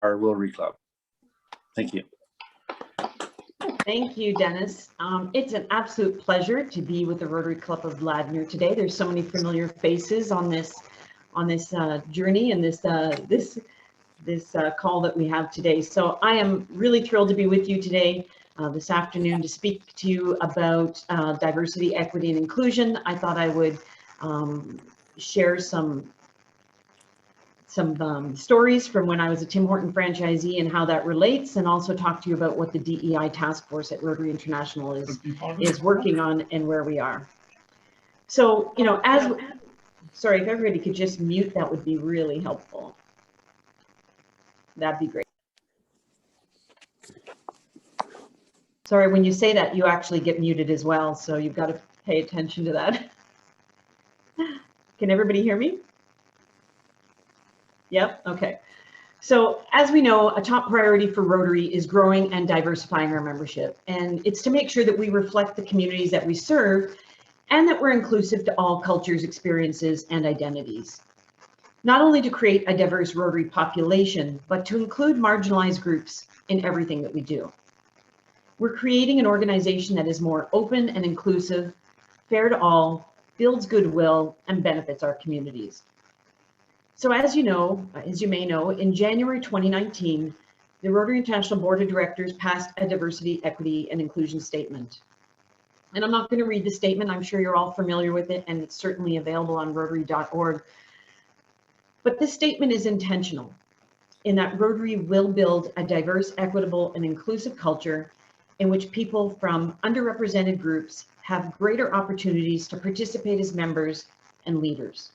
our Rotary Club. Thank you. Thank you, Dennis. It's an absolute pleasure to be with the Rotary Club of Ladner today. There's so many familiar faces on this journey and this call that we have today. So I am really thrilled to be with you today, this afternoon, to speak to you about diversity, equity, and inclusion. I thought I would share some stories from when I was a Tim Horton franchisee and how that relates, and also talk to you about what the DEI task force at Rotary International is working on and where we are. So, you know, sorry, if everybody could just mute, that would be really helpful. That'd be great. Sorry, when you say that, you actually get muted as well, so you've got to pay attention to that. Can everybody hear me? Yep, okay. So as we know, a top priority for Rotary is growing and diversifying our membership. And it's to make sure that we reflect the communities that we serve and that we're inclusive to all cultures, experiences, and identities. Not only to create a diverse Rotary population, but to include marginalized groups in everything that we do. We're creating an organization that is more open and inclusive, fair to all, builds goodwill, and benefits our communities. So as you may know, in January 2019, the Rotary International Board of Directors passed a diversity, equity, and inclusion statement. And I'm not going to read the statement. I'm sure you're all familiar with it, and it's certainly available on rotary.org. But this statement is intentional in that Rotary will build a diverse, equitable, and inclusive culture in which people from underrepresented groups have greater opportunities to participate as members and leaders.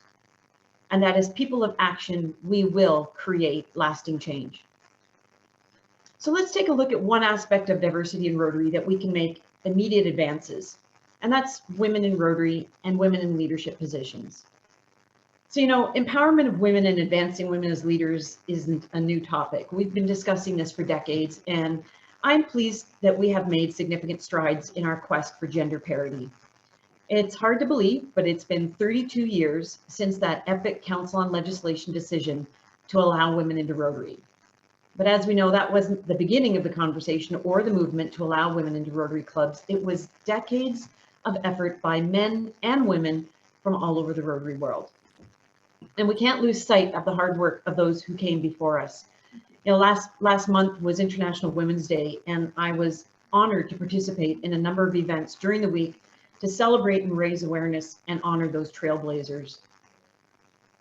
And that as people of action, we will create lasting change. So let's take a look at one aspect of diversity in Rotary that we can make immediate advances, and that's women in Rotary and women in leadership positions. So, you know, empowerment of women and advancing women as leaders isn't a new topic. We've been discussing this for decades, and I'm pleased that we have made significant strides in our quest for gender parity. It's hard to believe, but it's been 32 years since that epic Council on Legislation decision to allow women into Rotary. But as we know, that wasn't the beginning of the conversation or the movement to allow women into Rotary clubs. It was decades of effort by men and women from all over the Rotary world. And we can't lose sight of the hard work of those who came before us. You know, last month was International Women's Day, and I was honored to participate in a number of events during the week to celebrate and raise awareness and honor those trailblazers.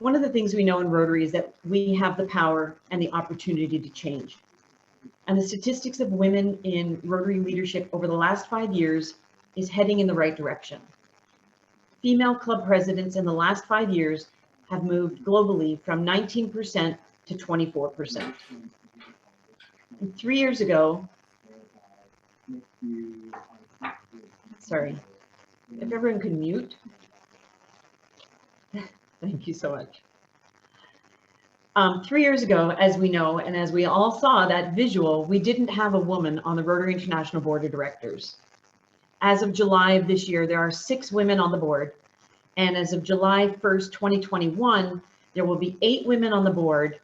One of the things we know in Rotary is that we have the power and the opportunity to change. And the statistics of women in Rotary leadership over the last 5 years is heading in the right direction. Female club presidents in the last 5 years have moved globally from 19% to 24%. And 3 years ago, sorry, if everyone could mute. Thank you so much. 3 years ago, as we know, and as we all saw that visual, we didn't have a woman on the Rotary International Board of Directors. As of July of this year, there are 6 women on the board. And as of July 1st, 2021, there will be 8 women on the board.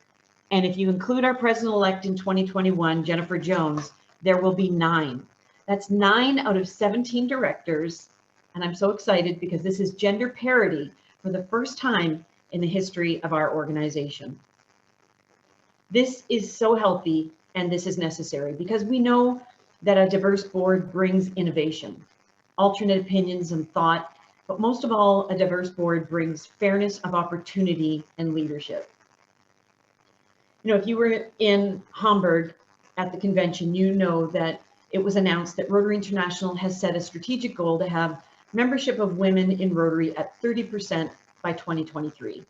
And if you include our president-elect in 2021, Jennifer Jones, there will be 9. That's 9 out of 17 directors. And I'm so excited because this is gender parity for the first time in the history of our organization. This is so healthy, and this is necessary because we know that a diverse board brings innovation, alternate opinions and thought, but most of all, a diverse board brings fairness of opportunity and leadership. You know, if you were in Hamburg at the convention, you know that it was announced that Rotary International has set a strategic goal to have membership of women in Rotary at 30% by 2023.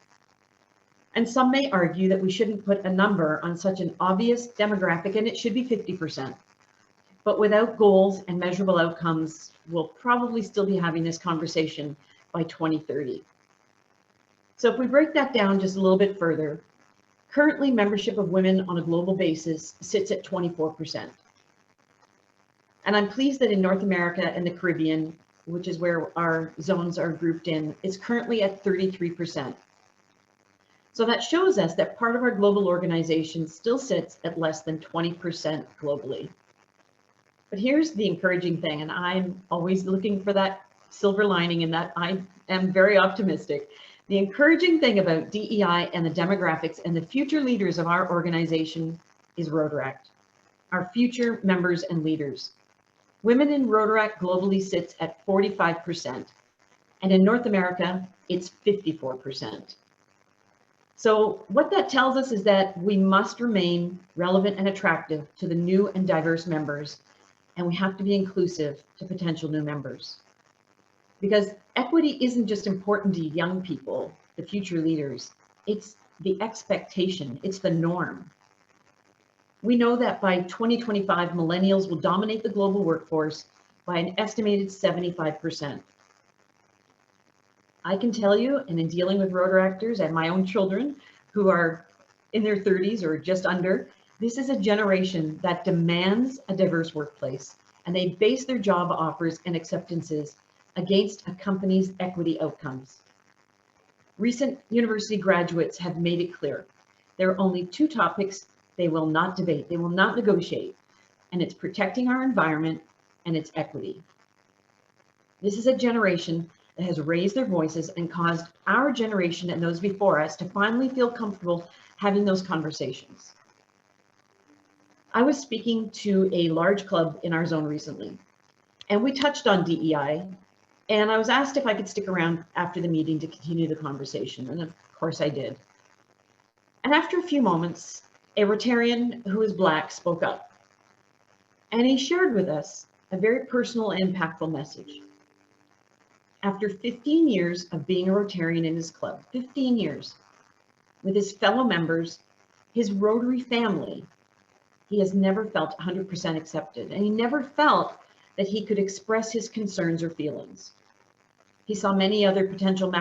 And some may argue that we shouldn't put a number on such an obvious demographic, and it should be 50%. But without goals and measurable outcomes, we'll probably still be having this conversation by 2030. So if we break that down just a little bit further, currently membership of women on a global basis sits at 24%. And I'm pleased that in North America and the Caribbean, which is where our zones are grouped in, it's currently at 33%. So that shows us that part of our global organization still sits at less than 20% globally. But here's the encouraging thing, and I'm always looking for that silver lining in that I am very optimistic. The encouraging thing about DEI and the demographics and the future leaders of our organization is Rotaract, our future members and leaders. Women in Rotaract globally sits at 45%, and in North America, it's 54%. So what that tells us is that we must remain relevant and attractive to the new and diverse members, and we have to be inclusive to potential new members. Because equity isn't just important to young people, the future leaders, it's the expectation, it's the norm. We know that by 2025, millennials will dominate the global workforce by an estimated 75%. I can tell you, and in dealing with Rotaractors and my own children who are in their 30s or just under, this is a generation that demands a diverse workplace, and they base their job offers and acceptances against a company's equity outcomes. Recent university graduates have made it clear there are only two topics they will not debate, they will not negotiate, and it's protecting our environment and it's equity. This is a generation that has raised their voices and caused our generation and those before us to finally feel comfortable having those conversations. I was speaking to a large club in our zone recently, and we touched on DEI, and I was asked if I could stick around after the meeting to continue the conversation, and of course I did. And after a few moments, a Rotarian who is Black spoke up, and he shared with us a very personal and impactful message. After 15 years of being a Rotarian in his club, 15 years, with his fellow members, his Rotary family, he has never felt 100% accepted, and he never felt that he could express his concerns or feelings. He saw many other potential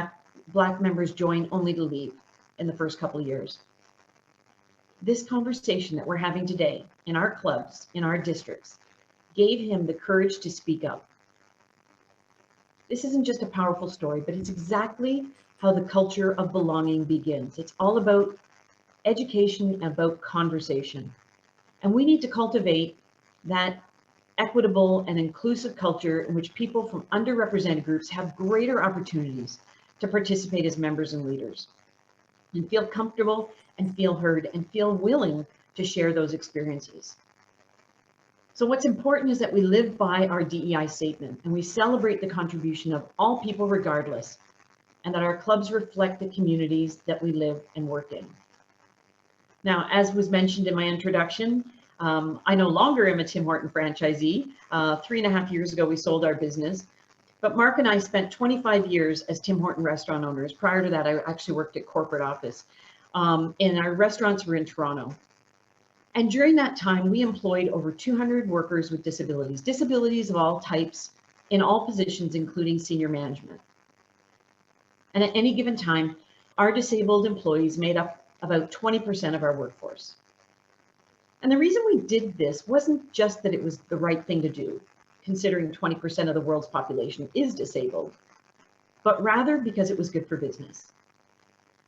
Black members join only to leave in the first couple of years. This conversation that we're having today in our clubs, in our districts, gave him the courage to speak up. This isn't just a powerful story, but it's exactly how the culture of belonging begins. It's all about education, about conversation. And we need to cultivate that equitable and inclusive culture in which people from underrepresented groups have greater opportunities to participate as members and leaders, and feel comfortable and feel heard and feel willing to share those experiences. So what's important is that we live by our DEI statement and we celebrate the contribution of all people regardless, and that our clubs reflect the communities that we live and work in. Now, as was mentioned in my introduction, I no longer am a Tim Horton franchisee. 3.5 years ago, we sold our business, but Mark and I spent 25 years as Tim Horton restaurant owners. Prior to that, I actually worked at corporate office, and our restaurants were in Toronto. And during that time, we employed over 200 workers with disabilities, disabilities of all types, in all positions, including senior management. And at any given time, our disabled employees made up about 20% of our workforce. And the reason we did this wasn't just that it was the right thing to do, considering 20% of the world's population is disabled, but rather because it was good for business.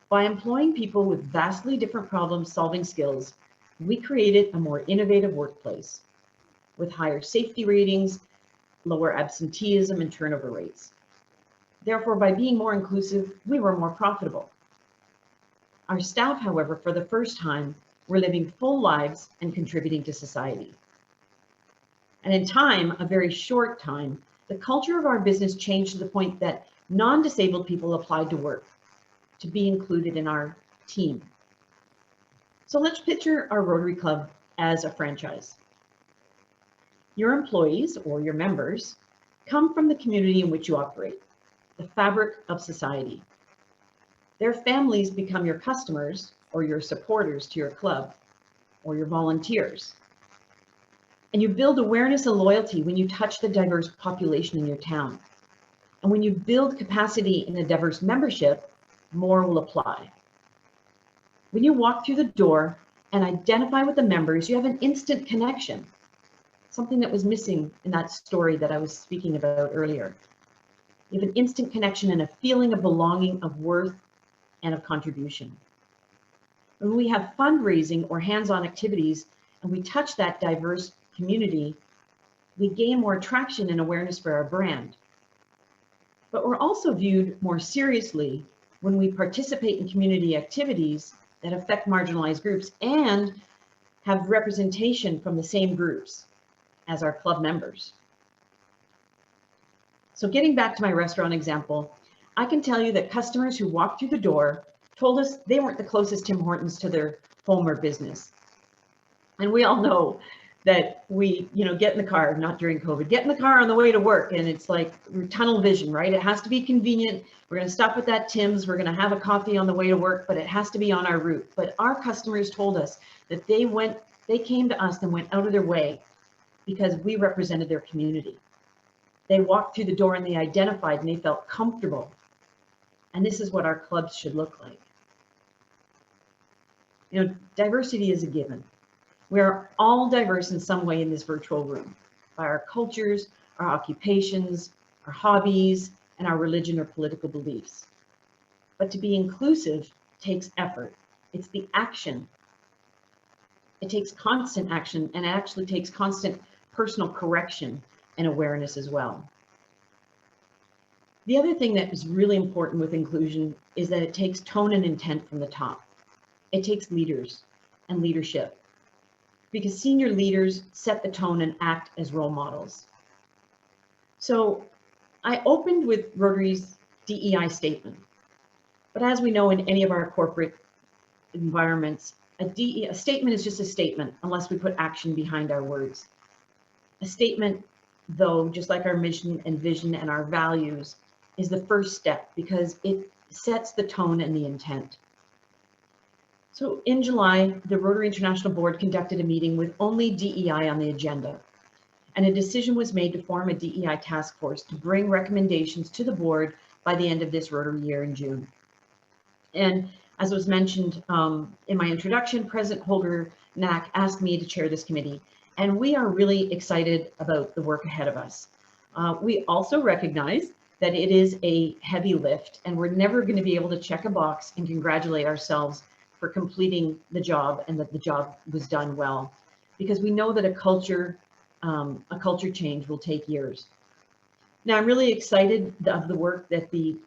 By employing people with vastly different problem-solving skills, we created a more innovative workplace with higher safety ratings, lower absenteeism and turnover rates. Therefore, by being more inclusive, we were more profitable. Our staff, however, for the first time, were living full lives and contributing to society. And in time, a very short time, the culture of our business changed to the point that non-disabled people applied to work, to be included in our team. So let's picture our Rotary Club as a franchise. Your employees, or your members, come from the community in which you operate, the fabric of society. Their families become your customers, or your supporters to your club, or your volunteers. And you build awareness and loyalty when you touch the diverse population in your town. And when you build capacity in a diverse membership, more will apply. When you walk through the door and identify with the members, you have an instant connection, something that was missing in that story that I was speaking about earlier. You have an instant connection and a feeling of belonging, of worth, and of contribution. When we have fundraising or hands-on activities and we touch that diverse community, we gain more traction and awareness for our brand. But we're also viewed more seriously when we participate in community activities that affect marginalized groups and have representation from the same groups as our club members. So getting back to my restaurant example, I can tell you that customers who walked through the door told us they weren't the closest Tim Hortons to their home or business. And we all know that we, get in the car, not during COVID, get in the car on the way to work. And it's like tunnel vision, right? It has to be convenient. We're going to stop at that Tim's. We're going to have a coffee on the way to work, but it has to be on our route. But our customers told us that they came to us and went out of their way because we represented their community. They walked through the door and they identified and they felt comfortable. And this is what our clubs should look like. Diversity is a given. We are all diverse in some way in this virtual room, by our cultures, our occupations, our hobbies, and our religion or political beliefs. But to be inclusive takes effort. It's the action. It takes constant action, and it actually takes constant personal correction and awareness as well. The other thing that is really important with inclusion is that it takes tone and intent from the top. It takes leaders and leadership, because senior leaders set the tone and act as role models. So I opened with Rotary's DEI statement, but as we know in any of our corporate environments, a statement is just a statement unless we put action behind our words. A statement, though, just like our mission and vision and our values, is the first step because it sets the tone and the intent. So in July, the Rotary International Board conducted a meeting with only DEI on the agenda, and a decision was made to form a DEI task force to bring recommendations to the board by the end of this Rotary year in June. And as was mentioned in my introduction, President Holger Knack asked me to chair this committee, and we are really excited about the work ahead of us. We also recognize that it is a heavy lift, and we're never going to be able to check a box and congratulate ourselves for completing the job and that the job was done well, because we know that a culture change will take years. Now, I'm really excited of the work that the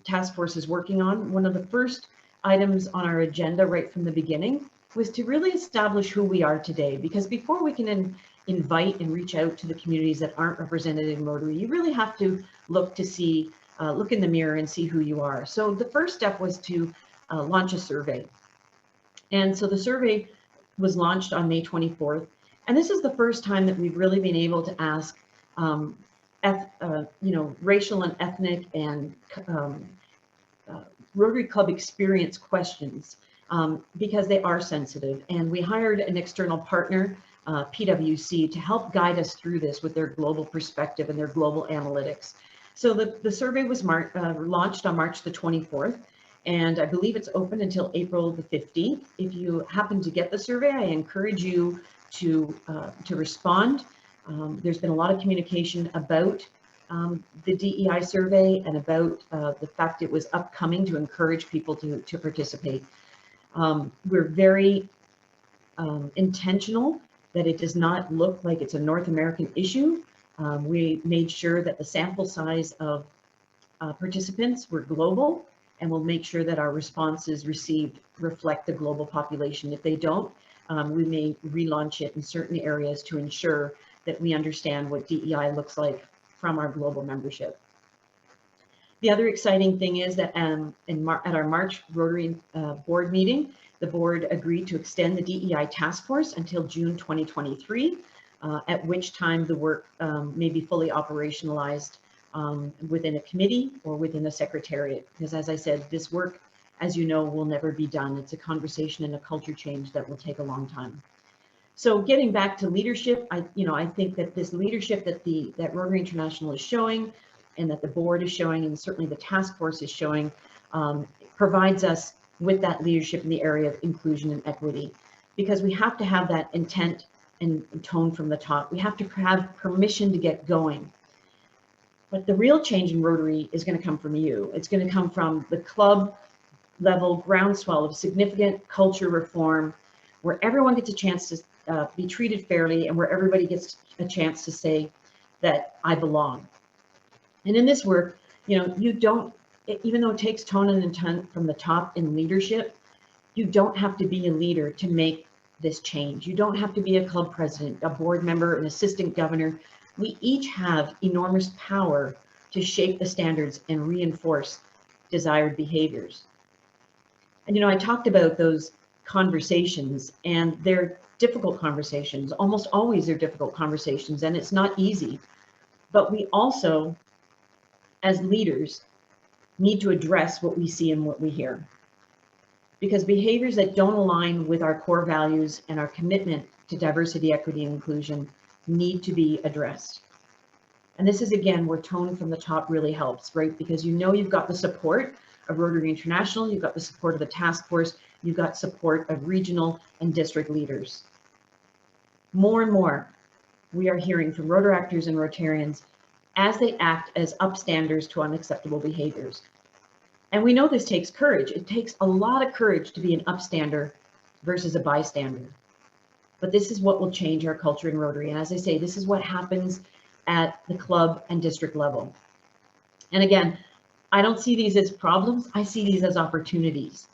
task force is working on. One of the first items on our agenda right from the beginning was to really establish who we are today, because before we can invite and reach out to the communities that aren't represented in Rotary, you really have to look in the mirror and see who you are. So the first step was to launch a survey. And so the survey was launched on May 24th. And this is the first time that we've really been able to ask racial and ethnic and Rotary Club experience questions because they are sensitive. And we hired an external partner, PwC, to help guide us through this with their global perspective and their global analytics. So the survey was launched on March the 24th. And I believe it's open until April the 15th. If you happen to get the survey, I encourage you to respond. There's been a lot of communication about the DEI survey and about the fact it was upcoming to encourage people to participate. We're very intentional that it does not look like it's a North American issue. We made sure that the sample size of participants were global, and we'll make sure that our responses received reflect the global population. If they don't, we may relaunch it in certain areas to ensure that we understand what DEI looks like from our global membership. The other exciting thing is that at our March Rotary board meeting, the board agreed to extend the DEI task force until June 2023, at which time the work may be fully operationalized within a committee or within the secretariat, because as I said, this work, as you know, will never be done. It's a conversation and a culture change that will take a long time. So getting back to leadership, I think that this leadership that Rotary International is showing, and that the board is showing, and certainly the task force is showing, provides us with that leadership in the area of inclusion and equity, because we have to have that intent and tone from the top. We have to have permission to get going. But the real change in Rotary is going to come from you. It's going to come from the club level groundswell of significant culture reform, where everyone gets a chance to be treated fairly and where everybody gets a chance to say that I belong. And in this work, you don't, even though it takes tone and intent from the top in leadership, you don't have to be a leader to make this change. You don't have to be a club president, a board member, an assistant governor. We each have enormous power to shape the standards and reinforce desired behaviors. And I talked about those conversations, and they're difficult conversations. Almost always they're difficult conversations, and it's not easy. But we also, as leaders, need to address what we see and what we hear. Because behaviors that don't align with our core values and our commitment to diversity, equity, and inclusion need to be addressed. And this is, again, where tone from the top really helps, right? Because you've got the support of Rotary International, you've got the support of the task force, you've got support of regional and district leaders. More and more, we are hearing from Rotaractors and Rotarians as they act as upstanders to unacceptable behaviors. And we know this takes courage. It takes a lot of courage to be an upstander versus a bystander. But this is what will change our culture in Rotary. And as I say, this is what happens at the club and district level. And again, I don't see these as problems. I see these as opportunities.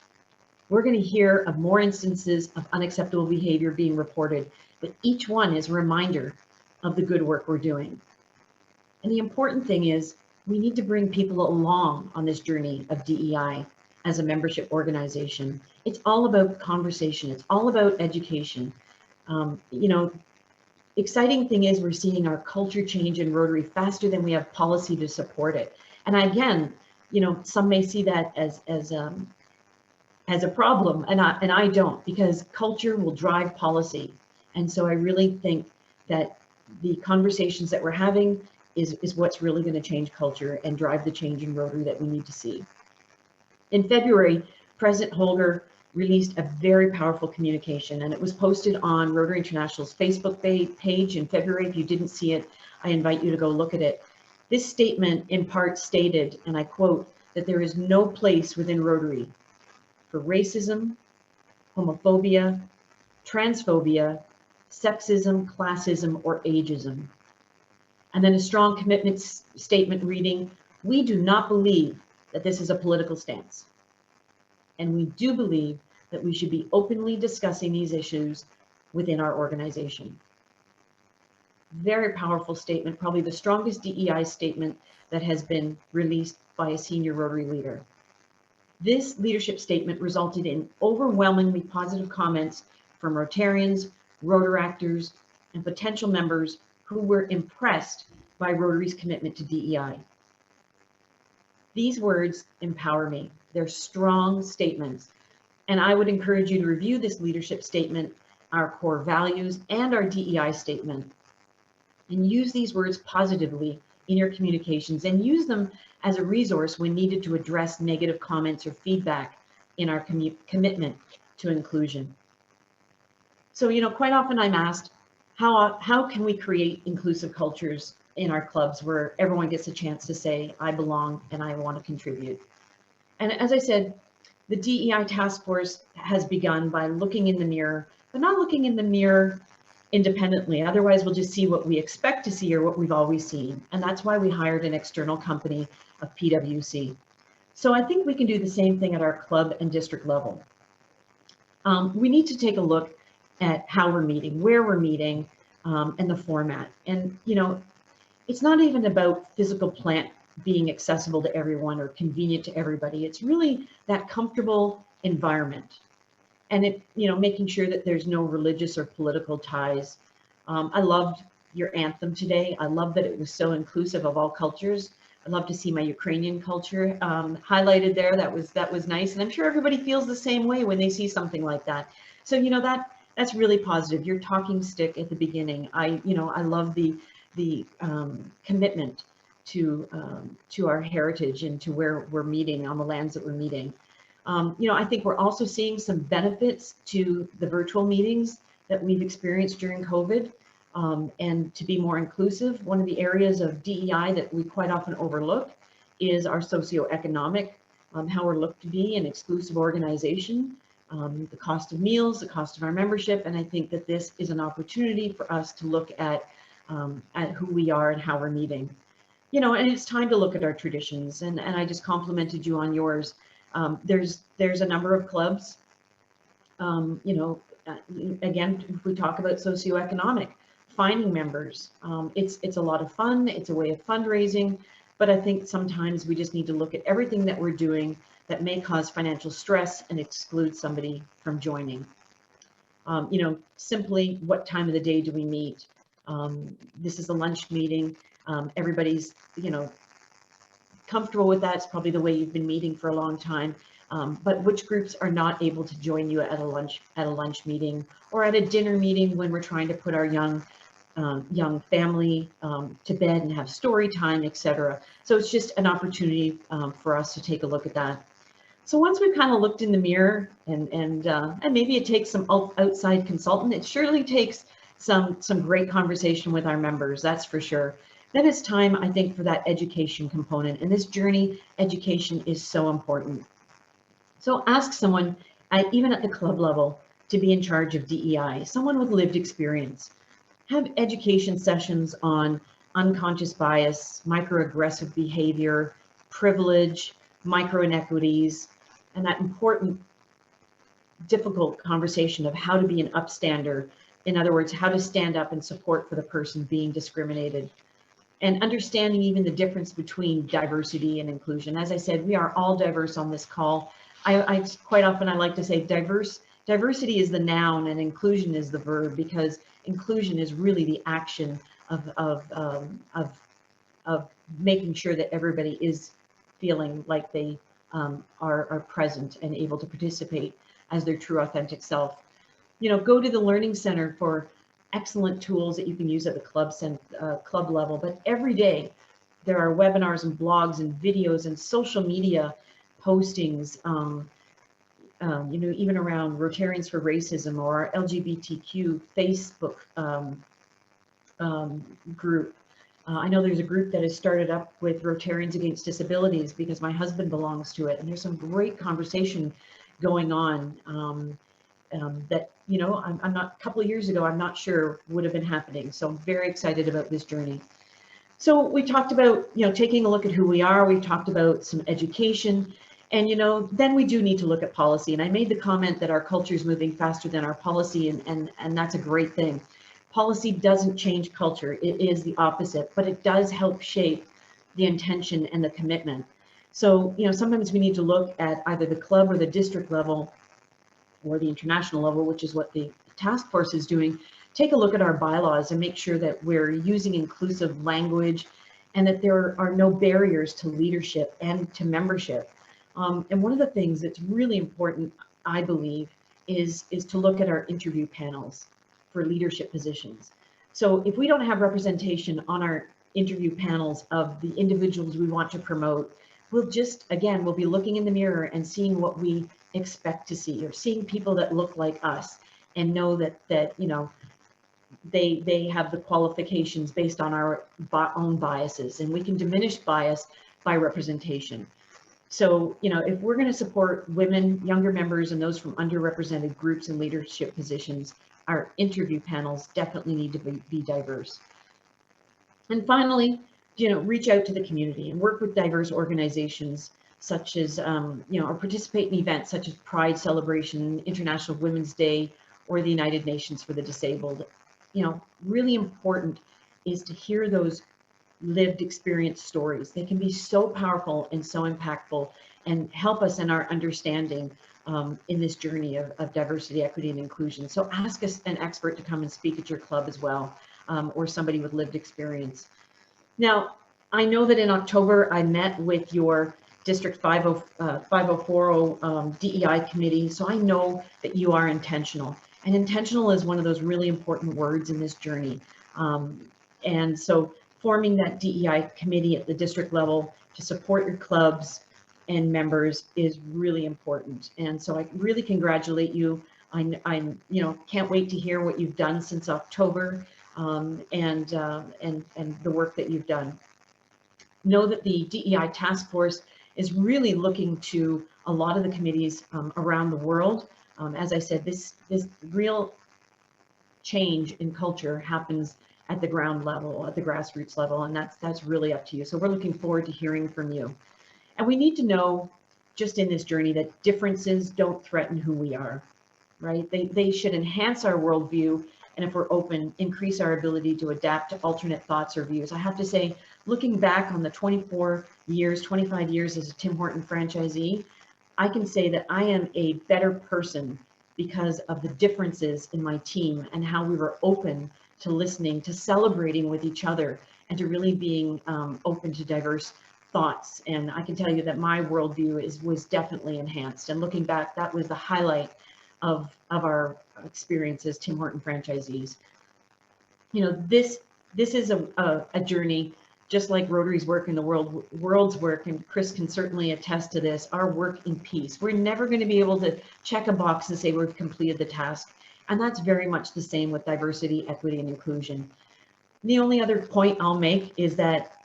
We're going to hear of more instances of unacceptable behavior being reported, but each one is a reminder of the good work we're doing. And the important thing is, we need to bring people along on this journey of DEI as a membership organization. It's all about conversation. It's all about education. Exciting thing is we're seeing our culture change in Rotary faster than we have policy to support it. And again, some may see that as a problem, and I don't, because culture will drive policy. And so I really think that the conversations that we're having is what's really going to change culture and drive the change in Rotary that we need to see. In February, President Holger released a very powerful communication, and it was posted on Rotary International's Facebook page in February. If you didn't see it, I invite you to go look at it. This statement in part stated, and I quote, that there is no place within Rotary for racism, homophobia, transphobia, sexism, classism, or ageism. And then a strong commitment statement reading, we do not believe that this is a political stance. And we do believe that we should be openly discussing these issues within our organization. Very powerful statement, probably the strongest DEI statement that has been released by a senior Rotary leader. This leadership statement resulted in overwhelmingly positive comments from Rotarians, Rotaractors, and potential members who were impressed by Rotary's commitment to DEI. These words empower me. They're strong statements. And I would encourage you to review this leadership statement, our core values, and our DEI statement, and use these words positively in your communications, and use them as a resource when needed to address negative comments or feedback in our commitment to inclusion. So, quite often I'm asked, how can we create inclusive cultures in our clubs where everyone gets a chance to say, I belong and I want to contribute? And as I said, the DEI task force has begun by looking in the mirror, but not looking in the mirror independently. Otherwise, we'll just see what we expect to see or what we've always seen. And that's why we hired an external company of PwC. So I think we can do the same thing at our club and district level. We need to take a look at how we're meeting, where we're meeting, and the format. And, it's not even about physical plant being accessible to everyone or convenient to everybody. It's really that comfortable environment. And making sure that there's no religious or political ties. I loved your anthem today. I love that it was so inclusive of all cultures. I'd love to see my Ukrainian culture highlighted there. That was nice. And I'm sure everybody feels the same way when they see something like that. So, that's really positive. Your talking stick at the beginning. I love the commitment to our heritage and to where we're meeting on the lands that we're meeting. I think we're also seeing some benefits to the virtual meetings that we've experienced during COVID, and to be more inclusive. One of the areas of DEI that we quite often overlook is our socioeconomic how we're looked to be an exclusive organization, the cost of meals, the cost of our membership, and I think that this is an opportunity for us to look at who we are and how we're meeting. You know, and it's time to look at our traditions, and I just complimented you on yours. There's a number of clubs, you know, again, if we talk about socioeconomic, finding members, it's a lot of fun, it's a way of fundraising, but I think sometimes we just need to look at everything that we're doing that may cause financial stress and exclude somebody from joining. You know, simply what time of the day do we meet? This is a lunch meeting. Everybody's, you know, comfortable with that. It's probably the way you've been meeting for a long time. But which groups are not able to join you at a lunch meeting or at a dinner meeting when we're trying to put our young family to bed and have story time, etc. So it's just an opportunity for us to take a look at that. So once we've kind of looked in the mirror and maybe it takes some outside consultant, it surely takes some great conversation with our members, that's for sure. Then it's time, I think, for that education component. And this journey, education is so important. So ask someone, even at the club level, to be in charge of DEI, someone with lived experience. Have education sessions on unconscious bias, microaggressive behavior, privilege, micro inequities, and that important, difficult conversation of how to be an upstander. In other words, how to stand up and support for the person being discriminated. And understanding even the difference between diversity and inclusion. As I said, we are all diverse on this call. I quite often I like to say diversity is the noun and inclusion is the verb, because inclusion is really the action of making sure that everybody is feeling like they are present and able to participate as their true authentic self. You know, go to the Learning Center for excellent tools that you can use at the club level, but every day there are webinars and blogs and videos and social media postings, you know, even around Rotarians for Racism or our LGBTQ Facebook group. I know there's a group that has started up with Rotarians Against Disabilities because my husband belongs to it, and there's some great conversation going on that, you know, I'm not, a couple of years ago, I'm not sure would have been happening. So I'm very excited about this journey. So we talked about, you know, taking a look at who we are. We've talked about some education, and, you know, then we do need to look at policy. And I made the comment that our culture is moving faster than our policy, and that's a great thing. Policy doesn't change culture. It is the opposite, but it does help shape the intention and the commitment. So, you know, sometimes we need to look at either the club or the district level or the international level, which is what the task force is doing. Take a look at our bylaws and make sure that we're using inclusive language and that there are no barriers to leadership and to membership. And one of the things that's really important, I believe, is to look at our interview panels for leadership positions. So if we don't have representation on our interview panels of the individuals we want to promote, we'll just, again, we'll be looking in the mirror and seeing what we expect to see, or seeing people that look like us and know that you know, they have the qualifications based on our own biases, and we can diminish bias by representation. So, you know, if we're going to support women, younger members, and those from underrepresented groups in leadership positions, our interview panels definitely need to be diverse. And finally, you know, reach out to the community and work with diverse organizations such as, you know, or participate in events such as Pride Celebration, International Women's Day, or the United Nations for the Disabled. You know, really important is to hear those lived experience stories. They can be so powerful and so impactful and help us in our understanding in this journey of diversity, equity, and inclusion. So ask us an expert to come and speak at your club as well, or somebody with lived experience. Now, I know that in October, I met with your District 5040 DEI committee, so I know that you are intentional. And intentional is one of those really important words in this journey. And so forming that DEI committee at the district level to support your clubs and members is really important. And so I really congratulate you. I'm you know, can't wait to hear what you've done since October, and the work that you've done. Know that the DEI task force is really looking to a lot of the committees around the world. As I said, this real change in culture happens at the ground level, at the grassroots level, and that's really up to you. So we're looking forward to hearing from you. And we need to know, just in this journey, that differences don't threaten who we are, right? They should enhance our worldview, and if we're open, increase our ability to adapt to alternate thoughts or views. I have to say, looking back on the 25 years as a Tim Horton franchisee, I can say that I am a better person because of the differences in my team and how we were open to listening, to celebrating with each other, and to really being open to diverse thoughts. And I can tell you that my worldview was definitely enhanced. And looking back, that was the highlight of our experience as Tim Horton franchisees. You know, this is a journey, just like Rotary's work and the world's work, and Chris can certainly attest to this, our work in peace. We're never going to be able to check a box and say we've completed the task. And that's very much the same with diversity, equity, and inclusion. The only other point I'll make is that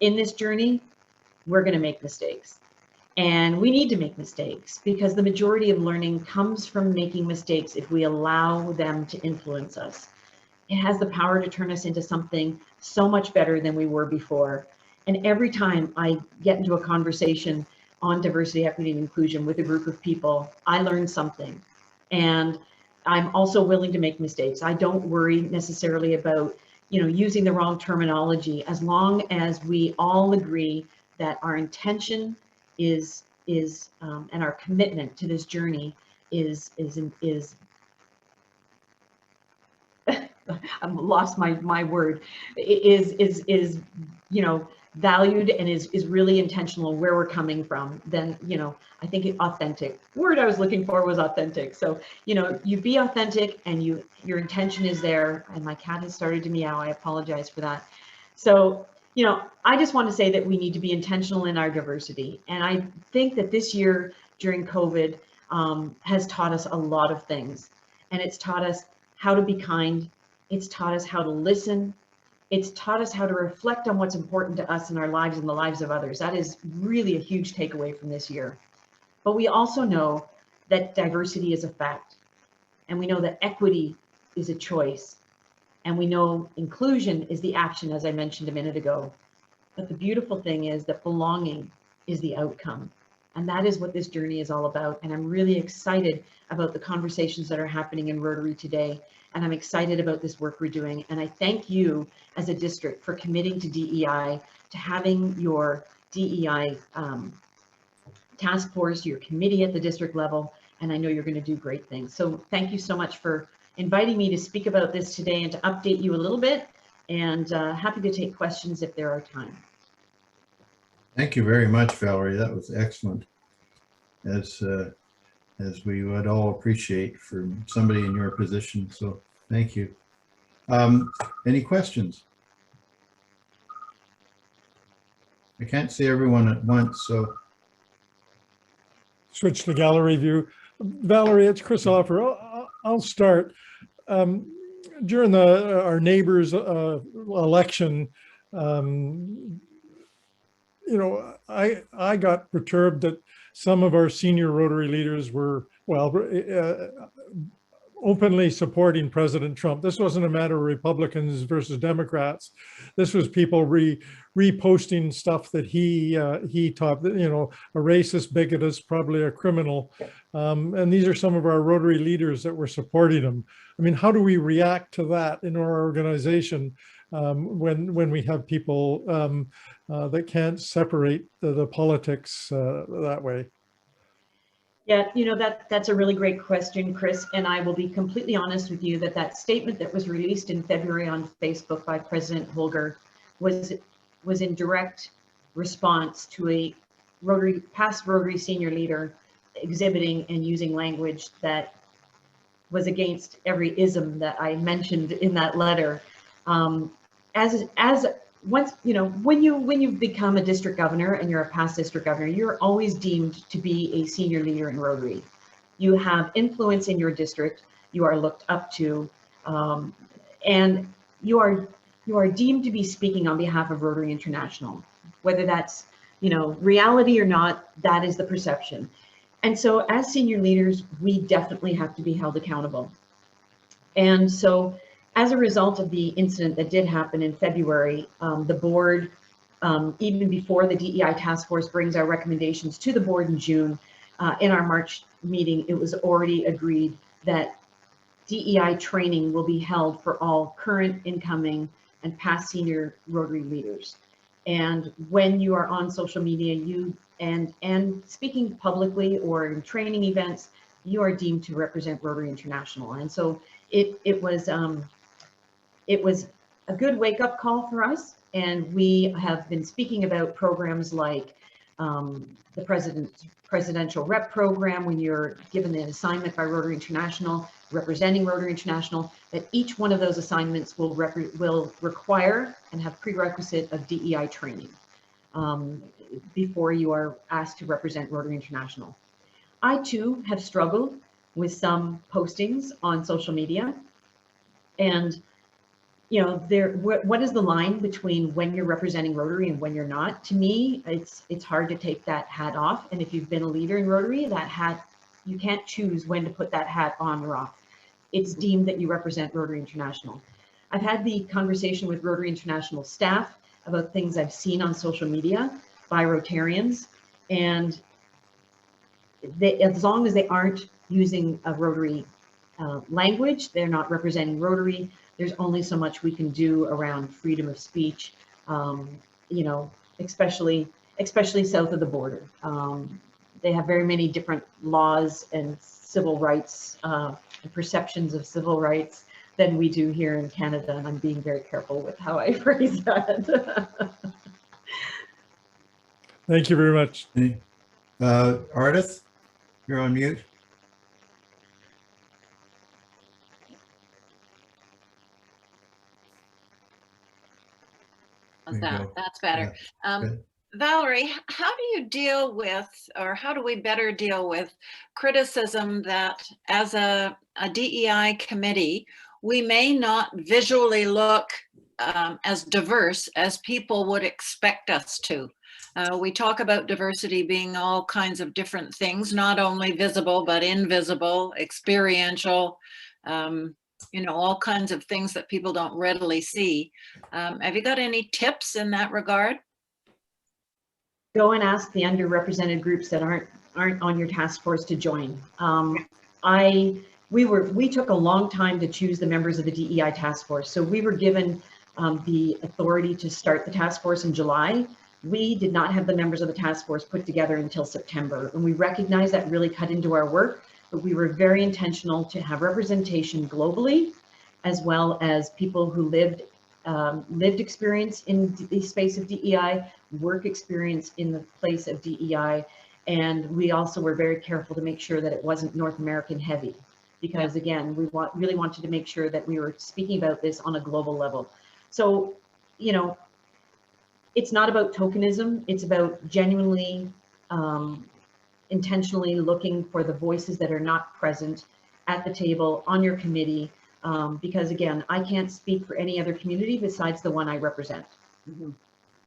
in this journey, we're going to make mistakes. And we need to make mistakes because the majority of learning comes from making mistakes if we allow them to influence us. It has the power to turn us into something so much better than we were before. And every time I get into a conversation on diversity, equity, and inclusion with a group of people, I learn something. And I'm also willing to make mistakes. I don't worry necessarily about, you know, using the wrong terminology, as long as we all agree that our intention is and our commitment to this journey is I've lost my word, is you know, valued and is really intentional where we're coming from, then, you know, I think authentic, word I was looking for was authentic. So, you know, you be authentic and your intention is there. And my cat has started to meow. I apologize for that. So, you know, I just want to say that we need to be intentional in our diversity. And I think that this year during COVID has taught us a lot of things. And it's taught us how to be kind. It's taught us how to listen. It's taught us how to reflect on what's important to us in our lives and the lives of others. That is really a huge takeaway from this year. But we also know that diversity is a fact. And we know that equity is a choice. And we know inclusion is the action, as I mentioned a minute ago. But the beautiful thing is that belonging is the outcome. And that is what this journey is all about. And I'm really excited about the conversations that are happening in Rotary today. And I'm excited about this work we're doing. And I thank you as a district for committing to DEI, to having your DEI task force, your committee at the district level. And I know you're going to do great things. So thank you so much for inviting me to speak about this today and to update you a little bit, and happy to take questions if there are time. Thank you very much, Valarie. That was excellent, as we would all appreciate from somebody in your position. So thank you. Any questions? I can't see everyone at once, so. Switch to gallery view. Valarie, it's Chris Offer. I'll start. During our neighbor's election, you know, I got perturbed that some of our senior Rotary leaders were, well, openly supporting President Trump. This wasn't a matter of Republicans versus Democrats. This was people reposting stuff that he taught, you know, a racist, bigot, probably a criminal. And these are some of our Rotary leaders that were supporting him. I mean, how do we react to that in our organization when we have people that can't separate the politics that way? Yeah, you know, that's a really great question, Chris. And I will be completely honest with you that statement that was released in February on Facebook by President Holger was in direct response to a past Rotary senior leader exhibiting and using language that was against every ism that I mentioned in that letter. Once, you know, when you've become a district governor and you're a past district governor, you're always deemed to be a senior leader in Rotary. You have influence in your district. You are looked up to, and you are deemed to be speaking on behalf of Rotary International, whether that's you know, reality or not, that is the perception. And so as senior leaders, we definitely have to be held accountable. And so as a result of the incident that did happen in February, the board, even before the DEI task force brings our recommendations to the board in June, in our March meeting, it was already agreed that DEI training will be held for all current, incoming, and past senior Rotary leaders. And when you are on social media, you and speaking publicly or in training events, you are deemed to represent Rotary International. And so it was a good wake-up call for us. And we have been speaking about programs like the presidential rep program, when you're given an assignment by Rotary International, representing Rotary International, that each one of those assignments will require and have prerequisite of DEI training before you are asked to represent Rotary International. I too have struggled with some postings on social media, and you know, what is the line between when you're representing Rotary and when you're not? To me, it's hard to take that hat off. And if you've been a leader in Rotary, that hat, you can't choose when to put that hat on or off. It's deemed that you represent Rotary International. I've had the conversation with Rotary International staff about things I've seen on social media by Rotarians, and as long as they aren't using a Rotary language, they're not representing Rotary, there's only so much we can do around freedom of speech, you know, especially south of the border. They have very many different laws and civil rights and perceptions of civil rights than we do here in Canada, and I'm being very careful with how I phrase that. Thank you very much. Ardith, you're on mute. How's There you that? go. That's better. Good. Valarie, how do you deal with, or how do we better deal with criticism that as a DEI committee, we may not visually look as diverse as people would expect us to? We talk about diversity being all kinds of different things, not only visible, but invisible, experiential, you know, all kinds of things that people don't readily see. Have you got any tips in that regard? Go and ask the underrepresented groups that aren't on your task force to join. We took a long time to choose the members of the DEI task force. So we were given the authority to start the task force in July. We did not have the members of the task force put together until September. And we recognized that really cut into our work, but we were very intentional to have representation globally, as well as people who lived experience in the space of DEI, work experience in the place of DEI. And we also were very careful to make sure that it wasn't North American heavy, because again, we really wanted to make sure that we were speaking about this on a global level. So, you know, it's not about tokenism, it's about genuinely, intentionally looking for the voices that are not present at the table on your committee. Because again, I can't speak for any other community besides the one I represent. Mm-hmm.